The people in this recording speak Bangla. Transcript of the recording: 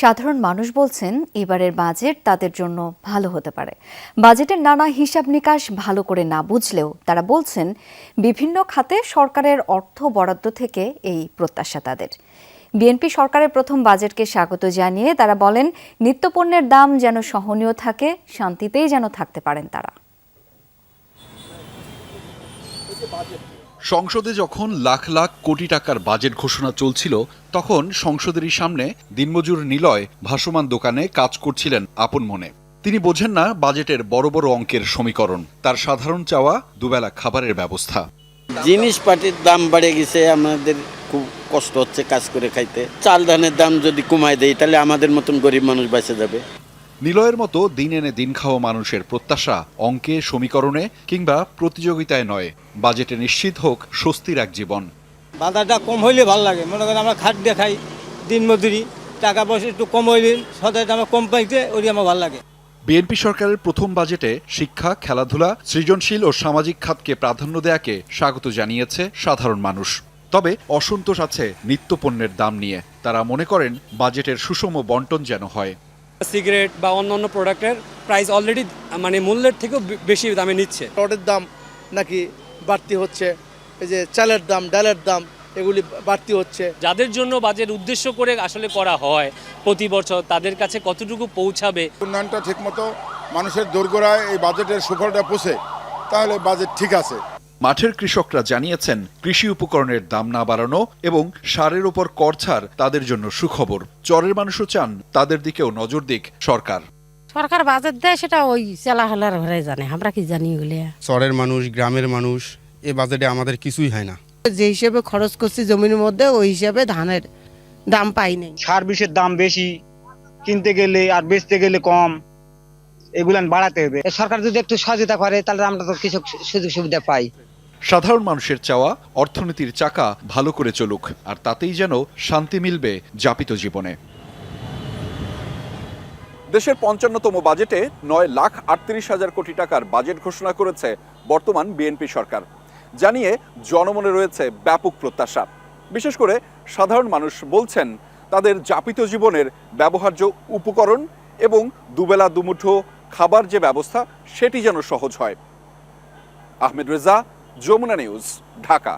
সাধারণ মানুষ বলছেন এবারের বাজেট তাদের জন্য ভালো হতে পারে। বাজেটের নানা হিসাব নিকাশ ভালো করে না বুঝলেও তারা বলছেন বিভিন্ন খাতে সরকারের অর্থ বরাদ্দ থেকে এই প্রত্যাশা তাদের। বিএনপি সরকারের প্রথম বাজেটকে স্বাগত জানিয়ে তারা বলেন নিত্যপণ্যের দাম যেন সহনীয় থাকে, শান্তিতেই যেন থাকতে পারেন তারা। সংসদে যখন লাখ লাখ কোটি টাকার বাজেট ঘোষণা চলছিল, তখন সংসদেরই সামনে দিনমজুর নিলয় ভাসমান দোকানে কাজ করছিলেন আপন মনে। তিনি বোঝেন না বাজেটের বড় বড় অঙ্কের সমীকরণ, তার সাধারণ চাওয়া দুবেলা খাবারের ব্যবস্থা। জিনিসপাতির দাম বেড়ে গেছে, আমাদের খুব কষ্ট হচ্ছে কাজ করে খাইতে। চাল ধানের দাম যদি কমায় দেয় তাহলে আমাদের মতন গরিব মানুষ বেঁচে যাবে। নিলয়ের মতো দিন এনে দিন খাওয়া মানুষের প্রত্যাশা অঙ্কে, সমীকরণে কিংবা প্রতিযোগিতায় নয়, বাজেটে নিশ্চিত হোক স্বস্তির এক জীবন। বাজারটা কম হইলে ভালো লাগে। মনে করেন আমরা খাট দিয়ে খাই, দিন মজুরি, টাকা পয়সা একটু কম হইলে সদায় আমার কম পাইতে ওই আমার ভালো লাগে। বিএনপি সরকারের প্রথম বাজেটে শিক্ষা, খেলাধুলা, সৃজনশীল ও সামাজিক খাতকে প্রাধান্য দেয়াকে স্বাগত জানিয়েছে সাধারণ মানুষ। তবে অসন্তোষ আছে নিত্যপণ্যের দাম নিয়ে। তারা মনে করেন বাজেটের সুষম বন্টন যেন হয়। সিগারেট বা অন্যান্য প্রোডাক্টের প্রাইস অলরেডি মূল্যের থেকেও বেশি দামে নিচ্ছে। রডের দাম নাকি বাড়তি হচ্ছে, এই যে চালের দাম, ডালের দাম এগুলি বাড়তি হচ্ছে। যাদের জন্য বাজেট উদ্দেশ্য করে আসলে করা হয় প্রতি বছর, তাদের কাছে কতটুকু পৌঁছাবে। উন্নয়নটা ঠিকমতো মানুষের দোরগোড়ায় এই বাজেটের সুফলটা পৌঁছে, তাহলে বাজেট ঠিক আছে। মাঠের কৃষকরা জানিয়েছেন কৃষি উপকরণের দাম না বাড়ানো এবং সারের উপর কর ছাড় তাদের জন্য সুখবর। চরের মানুষও চান তাদের দিকেও নজর দিক সরকার। সরকার বাজেট দেয় সেটা ওই চেলাহলার ঘরে জানে, আমরা কি জানি ওগুলো। চরের মানুষ, গ্রামের মানুষ, এ বাজেটে আমাদের কিছুই হয় না। যে হিসেবে খরচ করছি জমির মধ্যে, ওই হিসাবে ধানের দাম পাই নাই। সার বিষের দাম বেশি, কিনতে গেলে আর বেচতে গেলে কম, এগুলান বাড়াতে হবে। সরকার যদি একটু সহযোগিতা করে তাহলে আমরা তো কিছু সুযোগ সুবিধা পাই। সাধারণ মানুষের চাওয়া অর্থনীতির চাকা ভালো করে চলুক, আর তাতেই যেন শান্তি মিলবে যাপিত জীবনে। দেশের ৫৫তম বাজেটে ৯,৩৮,০০০ কোটি টাকার বাজেট ঘোষণা করেছে বর্তমান বিএনপি সরকার। জানিয়ে জনমনে রয়েছে ব্যাপক প্রত্যাশা। বিশেষ করে সাধারণ মানুষ বলছেন তাদের যাপিত জীবনের ব্যবহার্য উপকরণ এবং দুবেলা দুমুঠো খাবার যে ব্যবস্থা, সেটি যেন সহজ হয়। আহমেদ রেজা, যমুনা নিউজ, ঢাকা।